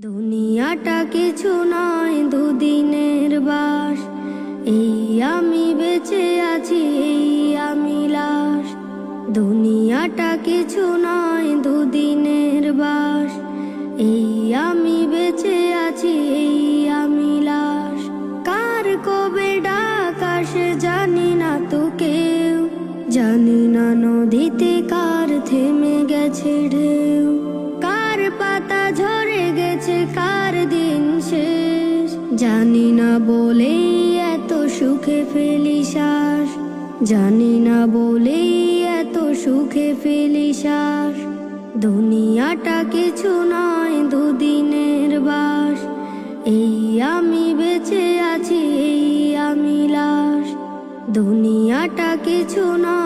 দুনিয়াটা কিছু নয়, দুদিনের বাস। এই আমি বেঁচে আছি, এই আমি লাশ। দুনিয়াটা কিছু নয়, দুদিনের বাস। এই আমি বেঁচে আছি, এই আমি লাশ। কার কবে ডাক আসে জানি না তো কেউ, জানি না নদীতে কার থেমে গেছে ঢেউ। কার পাতা ঝরে গেছে, কার দিন শেষ, জানি না বলেই এত সুখে ফেলি শ্বাস। জানি না বলেই এত সুখে ফেলি শ্বাস। দুনিয়াটা কিছু নয়, দুদিনের বাস। এই আমি বেঁচে আছি, এই আমি লাশ। দুনিয়াটা কিছু নয়।